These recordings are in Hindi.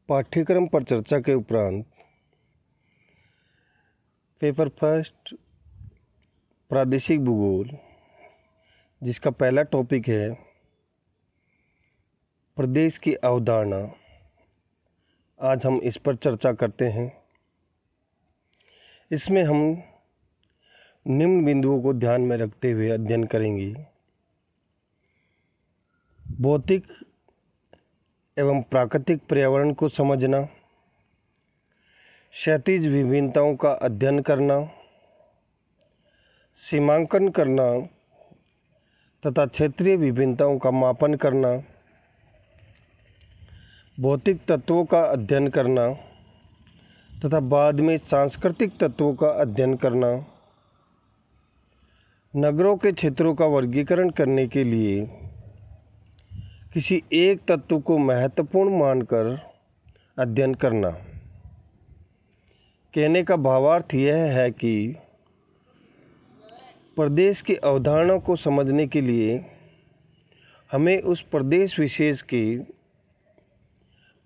पाठ्यक्रम पर चर्चा के उपरांत पेपर फर्स्ट प्रादेशिक भूगोल, जिसका पहला टॉपिक है प्रदेश की अवधारणा, आज हम इस पर चर्चा करते हैं। इसमें हम निम्न बिंदुओं को ध्यान में रखते हुए अध्ययन करेंगे। भौतिक एवं प्राकृतिक पर्यावरण को समझना, क्षैतिज विभिन्नताओं का अध्ययन करना, सीमांकन करना तथा क्षेत्रीय विभिन्नताओं का मापन करना, भौतिक तत्वों का अध्ययन करना तथा बाद में सांस्कृतिक तत्वों का अध्ययन करना, नगरों के क्षेत्रों का वर्गीकरण करने के लिए किसी एक तत्व को महत्वपूर्ण मानकर अध्ययन करना। कहने का भावार्थ यह है कि प्रदेश की अवधारणा को समझने के लिए हमें उस प्रदेश विशेष के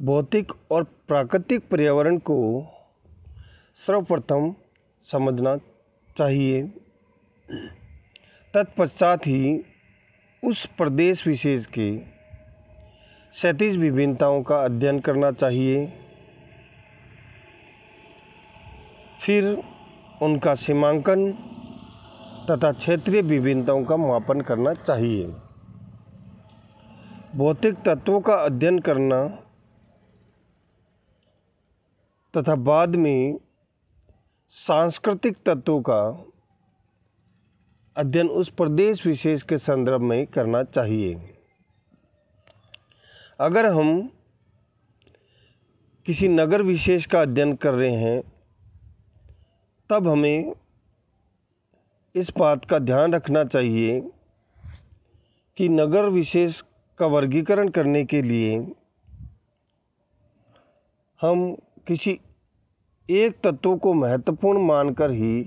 भौतिक और प्राकृतिक पर्यावरण को सर्वप्रथम समझना चाहिए। तत्पश्चात ही उस प्रदेश विशेष के क्षैतिज विभिन्नताओं का अध्ययन करना चाहिए, फिर उनका सीमांकन तथा क्षेत्रीय विभिन्नताओं का मापन करना चाहिए। भौतिक तत्वों का अध्ययन करना तथा बाद में सांस्कृतिक तत्वों का अध्ययन उस प्रदेश विशेष के संदर्भ में करना चाहिए। अगर हम किसी नगर विशेष का अध्ययन कर रहे हैं, तब हमें इस बात का ध्यान रखना चाहिए कि नगर विशेष का वर्गीकरण करने के लिए हम किसी एक तत्व को महत्वपूर्ण मानकर ही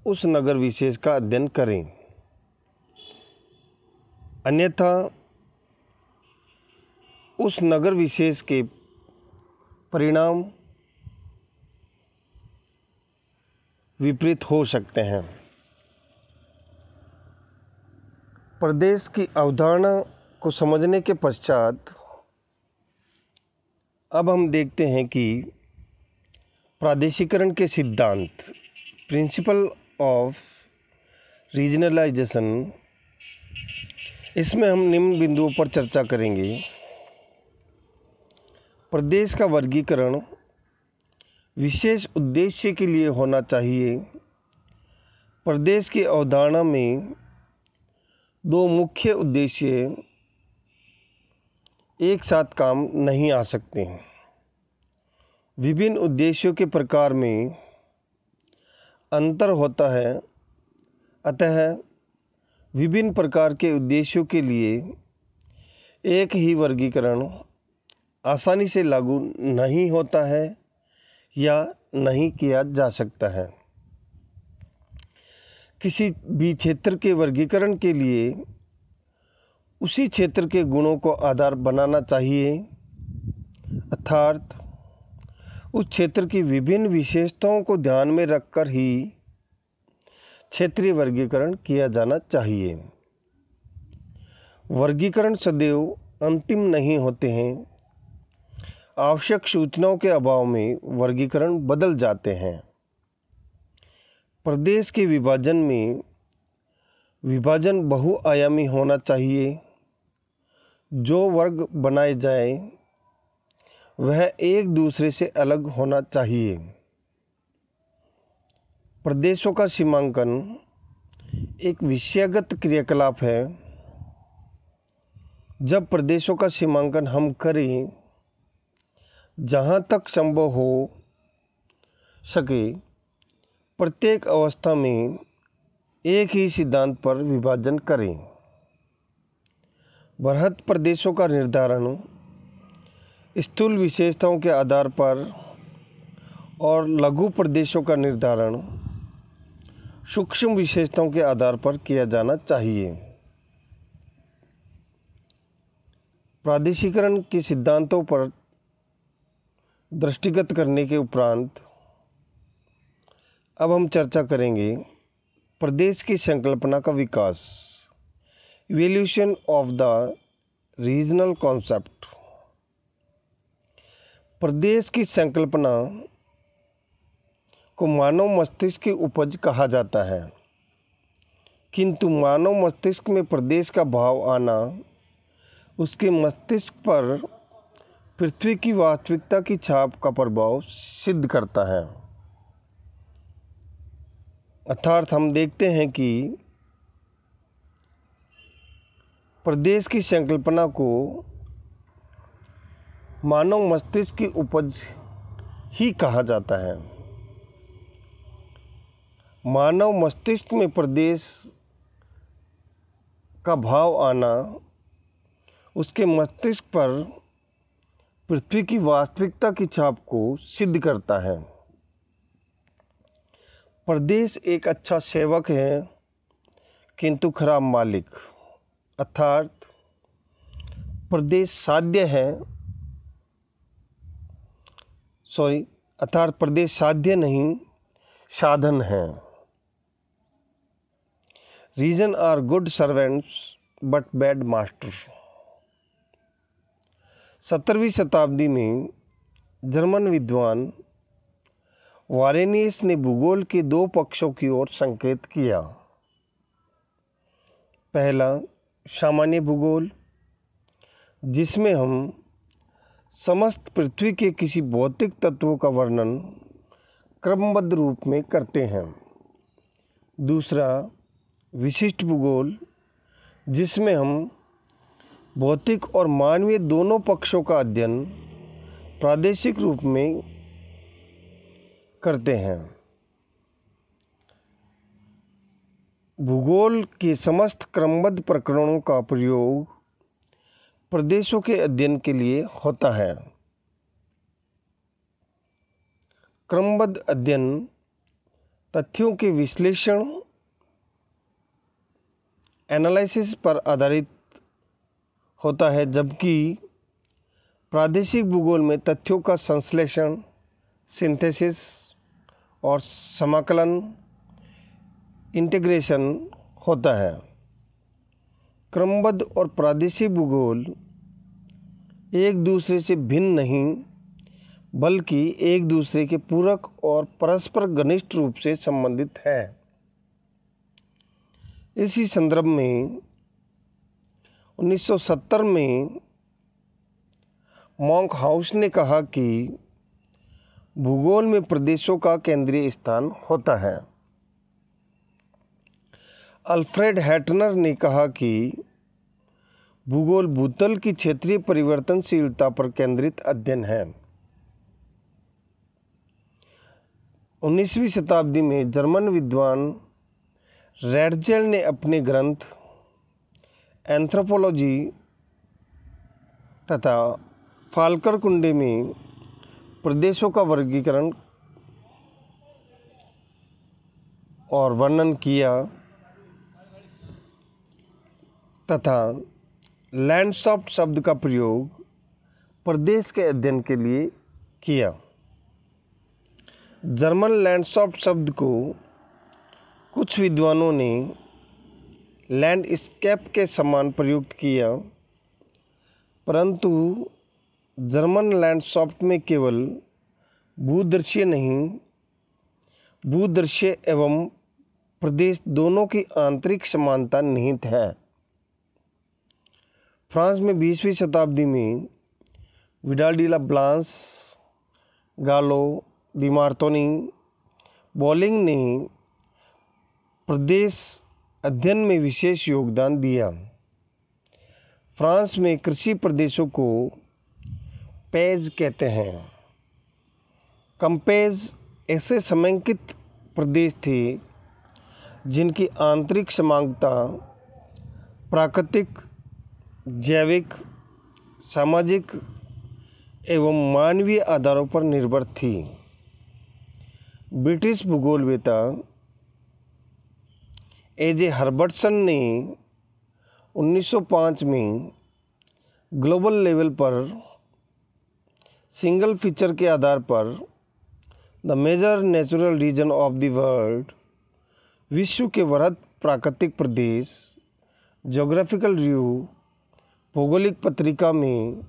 उस नगर विशेष का अध्ययन करें, अन्यथा उस नगर विशेष के परिणाम विपरीत हो सकते हैं। प्रदेश की अवधारणा को समझने के पश्चात अब हम देखते हैं कि प्रादेशिकरण के सिद्धांत, प्रिंसिपल ऑफ रीजनलाइजेशन, इसमें हम निम्न बिंदुओं पर चर्चा करेंगे। प्रदेश का वर्गीकरण विशेष उद्देश्य के लिए होना चाहिए। प्रदेश की अवधारणा में दो मुख्य उद्देश्य एक साथ काम नहीं आ सकते हैं। विभिन्न उद्देश्यों के प्रकार में अंतर होता है, अतः विभिन्न प्रकार के उद्देश्यों के लिए एक ही वर्गीकरण आसानी से लागू नहीं होता है या नहीं किया जा सकता है। किसी भी क्षेत्र के वर्गीकरण के लिए उसी क्षेत्र के गुणों को आधार बनाना चाहिए, अर्थात उस क्षेत्र की विभिन्न विशेषताओं को ध्यान में रखकर ही क्षेत्रीय वर्गीकरण किया जाना चाहिए। वर्गीकरण सदैव अंतिम नहीं होते हैं। आवश्यक सूचनाओं के अभाव में वर्गीकरण बदल जाते हैं। प्रदेश के विभाजन में विभाजन बहुआयामी होना चाहिए। जो वर्ग बनाए जाए वह एक दूसरे से अलग होना चाहिए। प्रदेशों का सीमांकन एक विषयगत क्रियाकलाप है। जब प्रदेशों का सीमांकन हम करें, जहाँ तक संभव हो सके प्रत्येक अवस्था में एक ही सिद्धांत पर विभाजन करें। बृहद प्रदेशों का निर्धारण स्थूल विशेषताओं के आधार पर और लघु प्रदेशों का निर्धारण सूक्ष्म विशेषताओं के आधार पर किया जाना चाहिए। प्रादेशिकरण के सिद्धांतों पर दृष्टिगत करने के उपरांत अब हम चर्चा करेंगे प्रदेश की संकल्पना का विकास, evolution of the regional concept. प्रदेश की संकल्पना को मानव मस्तिष्क की उपज कहा जाता है, किंतु मानव मस्तिष्क में प्रदेश का भाव आना उसके मस्तिष्क पर पृथ्वी की वास्तविकता की छाप का प्रभाव सिद्ध करता है। अर्थात हम देखते हैं कि प्रदेश की संकल्पना को मानव मस्तिष्क की उपज ही कहा जाता है। मानव मस्तिष्क में प्रदेश का भाव आना उसके मस्तिष्क पर पृथ्वी की वास्तविकता की छाप को सिद्ध करता है। प्रदेश एक अच्छा सेवक है किंतु खराब मालिक, अर्थात प्रदेश साध्य नहीं साधन है। Region are good servants but bad master. 17वीं शताब्दी में जर्मन विद्वान वारेनियस ने भूगोल के दो पक्षों की ओर संकेत किया। पहला सामान्य भूगोल, जिसमें हम समस्त पृथ्वी के किसी भौतिक तत्वों का वर्णन क्रमबद्ध रूप में करते हैं। दूसरा विशिष्ट भूगोल, जिसमें हम भौतिक और मानवीय दोनों पक्षों का अध्ययन प्रादेशिक रूप में करते हैं। भूगोल के समस्त क्रमबद्ध प्रकरणों का प्रयोग प्रदेशों के अध्ययन के लिए होता है। क्रमबद्ध अध्ययन तथ्यों के विश्लेषण एनालिसिस पर आधारित होता है, जबकि प्रादेशिक भूगोल में तथ्यों का संश्लेषण, सिंथेसिस और समाकलन, इंटीग्रेशन होता है। क्रमबद्ध और प्रादेशिक भूगोल एक दूसरे से भिन्न नहीं बल्कि एक दूसरे के पूरक और परस्पर घनिष्ठ रूप से संबंधित है। इसी संदर्भ में 1970 में मॉन्क हाउस ने कहा कि भूगोल में प्रदेशों का केंद्रीय स्थान होता है। अल्फ्रेड हैटनर ने कहा कि भूगोल भूतल की क्षेत्रीय परिवर्तनशीलता पर केंद्रित अध्ययन है। 19वीं शताब्दी में जर्मन विद्वान रैडजेल ने अपने ग्रंथ एंथ्रोपोलॉजी तथा फाल्कर कुंडे में प्रदेशों का वर्गीकरण और वर्णन किया तथा लैंडस्केप शब्द का प्रयोग प्रदेश के अध्ययन के लिए किया। जर्मन लैंडस्केप शब्द को कुछ विद्वानों ने लैंडस्केप के समान प्रयुक्त किया, परंतु जर्मन लैंडस्केप में केवल भूदृश्य नहीं, भूदृश्य एवं प्रदेश दोनों की आंतरिक समानता निहित है। फ्रांस में 20वीं शताब्दी में विडाल डी ला ब्लांस, गालो, दी मार्तोनी, बॉलिंग ने प्रदेश अध्ययन में विशेष योगदान दिया। फ्रांस में कृषि प्रदेशों को पेज कहते हैं। कंपेज ऐसे समंकित प्रदेश थे जिनकी आंतरिक समानता प्राकृतिक, जैविक, सामाजिक एवं मानवीय आधारों पर निर्भर थी। British भूगोलवेत्ता AJ. हर्बर्टसन ने 1905 में ग्लोबल लेवल पर सिंगल फीचर के आधार पर the major natural region of the world, विश्व के वृहद प्राकृतिक प्रदेश, ज्योग्राफिकल रिव्यू भौगोलिक पत्रिका में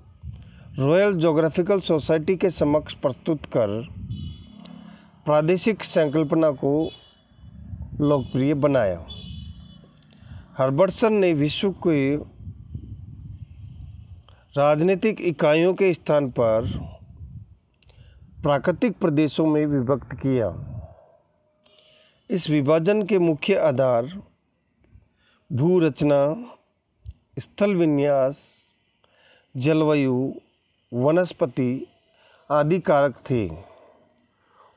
रॉयल ज्योग्राफिकल सोसाइटी के समक्ष प्रस्तुत कर प्रादेशिक संकल्पना को लोकप्रिय बनाया। हर्बर्टसन ने विश्व के राजनीतिक इकाइयों के स्थान पर प्राकृतिक प्रदेशों में विभक्त किया। इस विभाजन के मुख्य आधार भू रचना, स्थल विन्यास, जलवायु, वनस्पति आदि कारक थे।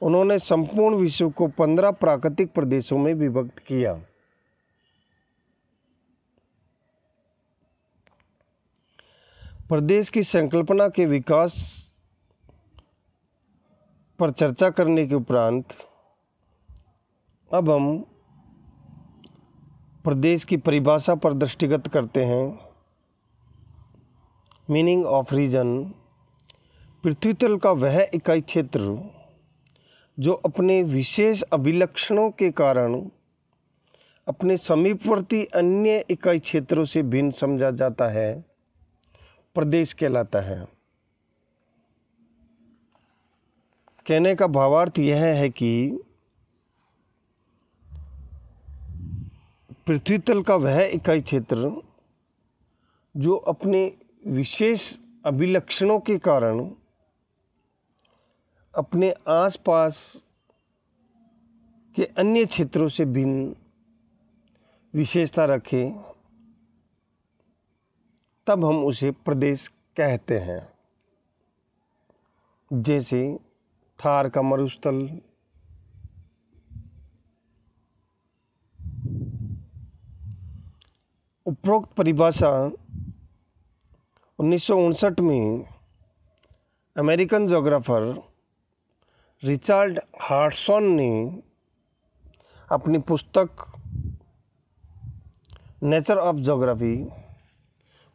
उन्होंने संपूर्ण विश्व को 15 प्राकृतिक प्रदेशों में विभक्त किया। प्रदेश की संकल्पना के विकास पर चर्चा करने के उपरांत अब हम प्रदेश की परिभाषा पर दृष्टिगत करते हैं। मीनिंग ऑफ रीजन: पृथ्वी तल का वह इकाई क्षेत्र जो अपने विशेष अभिलक्षणों के कारण अपने समीपवर्ती अन्य इकाई क्षेत्रों से भिन्न समझा जाता है, प्रदेश कहलाता है। कहने का भावार्थ यह है कि पृथ्वी तल का वह इकाई क्षेत्र जो अपने विशेष अभिलक्षणों के कारण अपने आसपास के अन्य क्षेत्रों से भिन्न विशेषता रखे, तब हम उसे प्रदेश कहते हैं। जैसे थार का मरुस्थल, उपरोक्त परिभाषा 1959 में अमेरिकन ज्योग्राफर रिचर्ड हार्टसन ने अपनी पुस्तक नेचर ऑफ ज्योग्राफी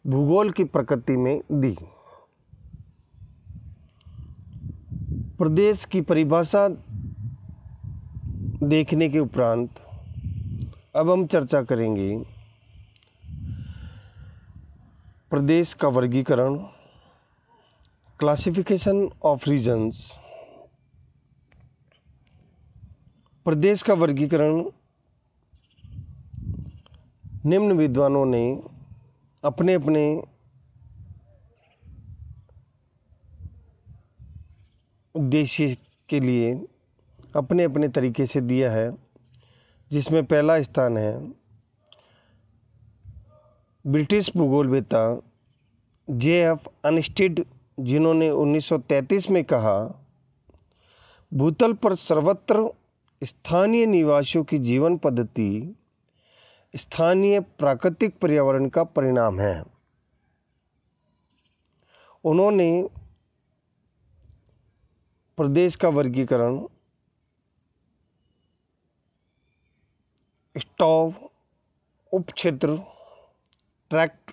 भूगोल की प्रकृति में दी। प्रदेश की परिभाषा देखने के उपरांत अब हम चर्चा करेंगे प्रदेश का वर्गीकरण, क्लासिफिकेशन ऑफ रीजन्स। प्रदेश का वर्गीकरण निम्न विद्वानों ने अपने अपने उद्देश्य के लिए अपने अपने तरीके से दिया है, जिसमें पहला स्थान है ब्रिटिश भूगोलवेत्ता J.F. अर्नस्टीड, जिन्होंने 1933 में कहा, भूतल पर सर्वत्र स्थानीय निवासियों की जीवन पद्धति स्थानीय प्राकृतिक पर्यावरण का परिणाम है। उन्होंने प्रदेश का वर्गीकरण स्टॉव, उपक्षेत्र, ट्रैक्ट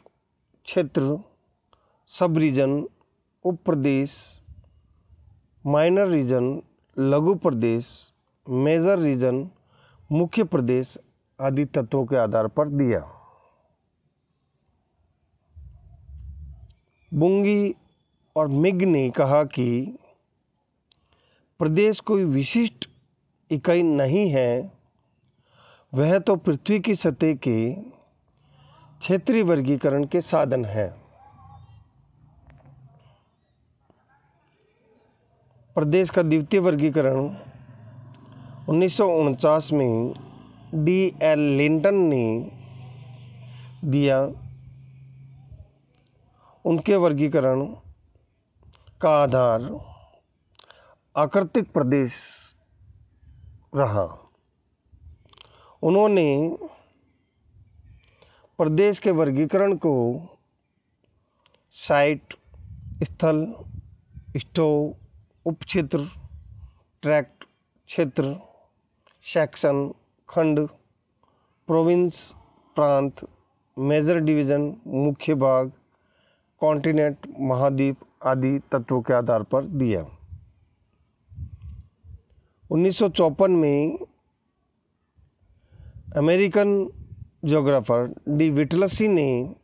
क्षेत्र, सब रीजन, उप प्रदेश, माइनर रीजन, लघु प्रदेश, मेजर रीजन, मुख्य प्रदेश आदि तत्वों के आधार पर दिया। बुंगी और मिग ने कहा कि प्रदेश कोई विशिष्ट इकाई नहीं है, वह तो पृथ्वी की सतह के क्षेत्रीय वर्गीकरण के साधन है। प्रदेश का द्वितीय वर्गीकरण 1949 में D.L. लिंटन ने दिया। उनके वर्गीकरण का आधार आकृतिक प्रदेश रहा। उन्होंने प्रदेश के वर्गीकरण को साइट, स्थल, स्टोव, उपक्षेत्र, ट्रैक्ट क्षेत्र, सेक्शन, खंड, प्रोविंस, प्रांत, मेजर डिवीज़न, मुख्य भाग, कॉन्टिनेंट, महाद्वीप आदि तत्वों के आधार पर दिया। 1954 में अमेरिकन ज्योग्राफर डी विटलसी ने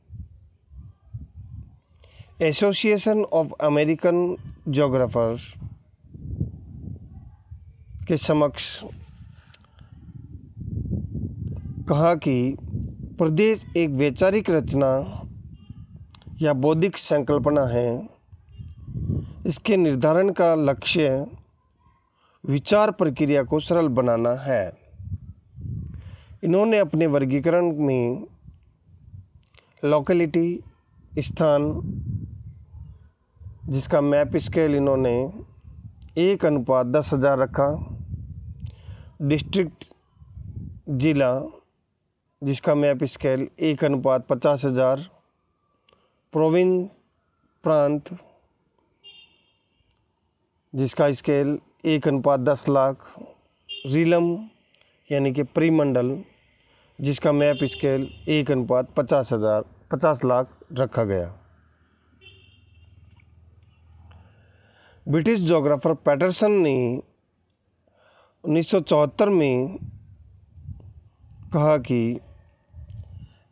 एसोसिएशन ऑफ अमेरिकन ज्योग्राफर्स के समक्ष कहा कि प्रदेश एक वैचारिक रचना या बौद्धिक संकल्पना है। इसके निर्धारण का लक्ष्य विचार प्रक्रिया को सरल बनाना है। इन्होंने अपने वर्गीकरण में लोकेलिटी, स्थान, जिसका मैप स्केल इन्होंने 1:10,000 रखा, डिस्ट्रिक्ट, जिला, जिसका मैप स्केल 1:50,000, प्रोविंस, प्रांत, जिसका स्केल 1:10 लाख, रीलम यानी कि परिमंडल, जिसका मैप स्केल 1:50 लाख रखा गया। ब्रिटिश ज्योग्राफर पैटरसन ने 1974 में कहा कि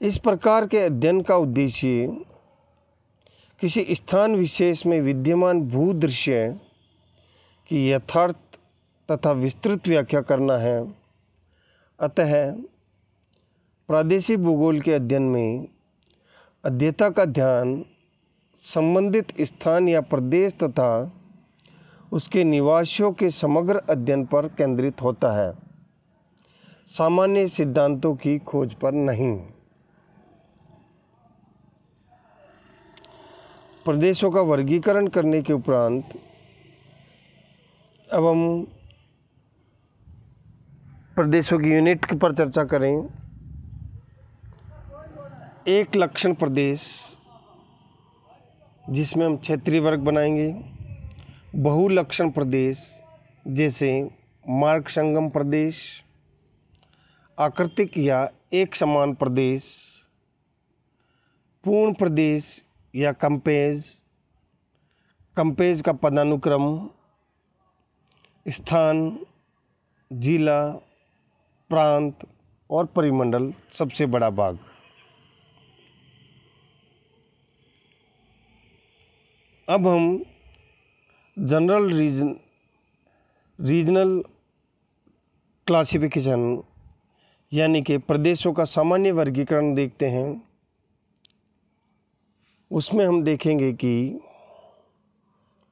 इस प्रकार के अध्ययन का उद्देश्य किसी स्थान विशेष में विद्यमान भूदृश्य की यथार्थ तथा विस्तृत व्याख्या करना है। अतः प्रादेशिक भूगोल के अध्ययन में अध्येता का ध्यान संबंधित स्थान या प्रदेश तथा उसके निवासियों के समग्र अध्ययन पर केंद्रित होता है, सामान्य सिद्धांतों की खोज पर नहीं। प्रदेशों का वर्गीकरण करने के उपरांत अब हम प्रदेशों की यूनिट पर चर्चा करें। एक लक्षण प्रदेश, जिसमें हम क्षेत्रीय वर्ग बनाएंगे। बहुलक्षण प्रदेश, जैसे मार्ग संगम प्रदेश, आकृतिक या एक समान प्रदेश, पूर्ण प्रदेश या कंपेज, कंपेज का पदानुक्रम, स्थान, जिला, प्रांत और परिमंडल सबसे बड़ा भाग। अब हम जनरल रीजनल क्लासिफिकेशन यानी कि प्रदेशों का सामान्य वर्गीकरण देखते हैं। उसमें हम देखेंगे कि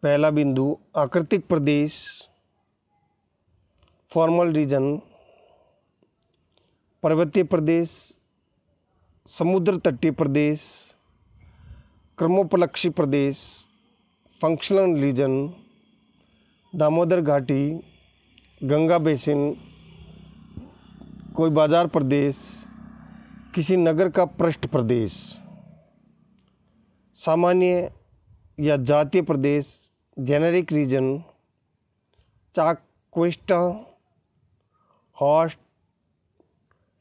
पहला बिंदु आकृतिक प्रदेश, फॉर्मल रीजन, पर्वतीय प्रदेश, समुद्र तटीय प्रदेश, क्रमोपलक्षी प्रदेश, फंक्शनल रीजन, दामोदर घाटी, गंगा बेसिन, कोई बाजार प्रदेश, किसी नगर का पृष्ठ प्रदेश, सामान्य या जातीय प्रदेश, जेनेरिक रीजन, चाक क्वेस्टा, हॉस्ट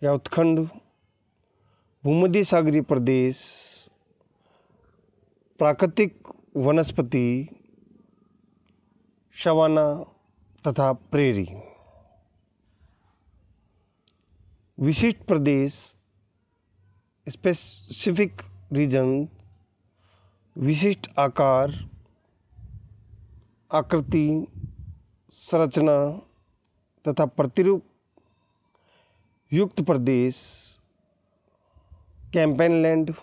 या उत्खंड, भूमध्य सागरीय प्रदेश, प्राकृतिक वनस्पति, शवाना तथा प्रेरी। विशिष्ट प्रदेश, स्पेसिफिक रीजन, विशिष्ट आकार, आकृति, संरचना तथा प्रतिरूप युक्त प्रदेश, कैंपेनलैंड,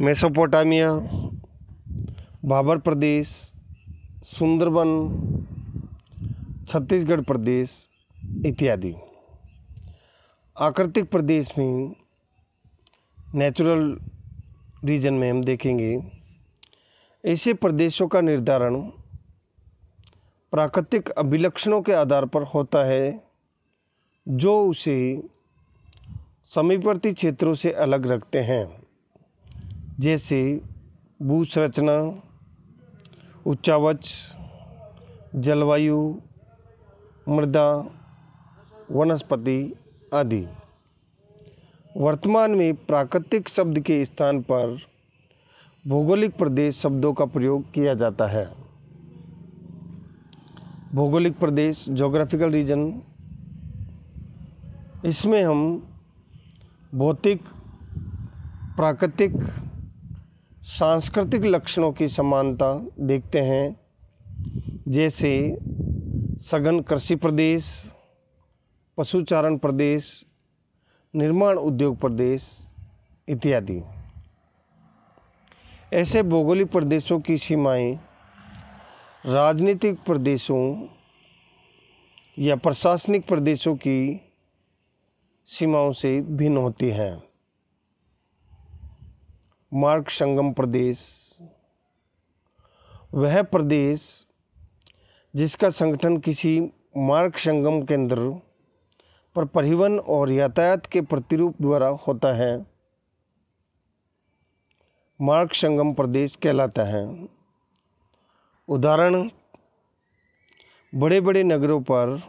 मेसोपोटामिया, भाबर प्रदेश, सुंदरबन, छत्तीसगढ़ प्रदेश इत्यादि। आकृतिक प्रदेश में नेचुरल रीजन में हम देखेंगे ऐसे प्रदेशों का निर्धारण प्राकृतिक अभिलक्षणों के आधार पर होता है जो उसे समीपवर्ती क्षेत्रों से अलग रखते हैं, जैसे भूसंरचना, उच्चावच, जलवायु, मृदा, वनस्पति आदि। वर्तमान में प्राकृतिक शब्द के स्थान पर भौगोलिक प्रदेश शब्दों का प्रयोग किया जाता है। भौगोलिक प्रदेश, ज्योग्राफिकल रीजन, इसमें हम भौतिक, प्राकृतिक, सांस्कृतिक लक्षणों की समानता देखते हैं, जैसे सघन कृषि प्रदेश, पशुचारण प्रदेश, निर्माण उद्योग प्रदेश इत्यादि। ऐसे भौगोलिक प्रदेशों की सीमाएं राजनीतिक प्रदेशों या प्रशासनिक प्रदेशों की सीमाओं से भिन्न होती हैं। मार्ग संगम प्रदेश वह प्रदेश जिसका संगठन किसी मार्ग संगम केंद्र पर परिवहन और यातायात के प्रतिरूप द्वारा होता है, मार्ग संगम प्रदेश कहलाता है। उदाहरण, बड़े बड़े नगरों पर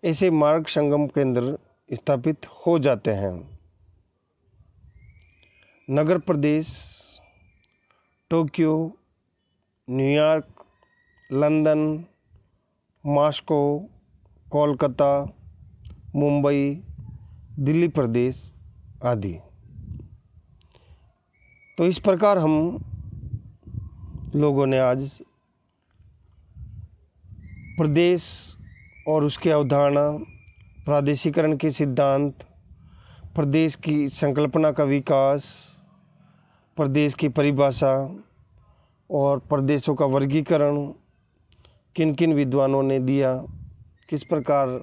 ऐसे मार्ग संगम केंद्र स्थापित हो जाते हैं। नगर प्रदेश Tokyo, New York, London, Moscow, Kolkata, Mumbai, Delhi प्रदेश आदि। तो इस प्रकार हम लोगों ने आज प्रदेश और उसकी अवधारणा, प्रादेशिकरण के सिद्धांत, प्रदेश की संकल्पना का विकास, प्रदेश की परिभाषा और प्रदेशों का वर्गीकरण किन किन विद्वानों ने दिया, किस प्रकार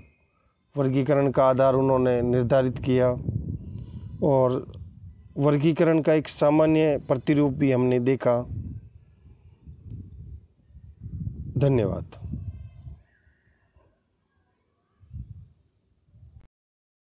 वर्गीकरण का आधार उन्होंने निर्धारित किया, और वर्गीकरण का एक सामान्य प्रतिरूप भी हमने देखा। धन्यवाद।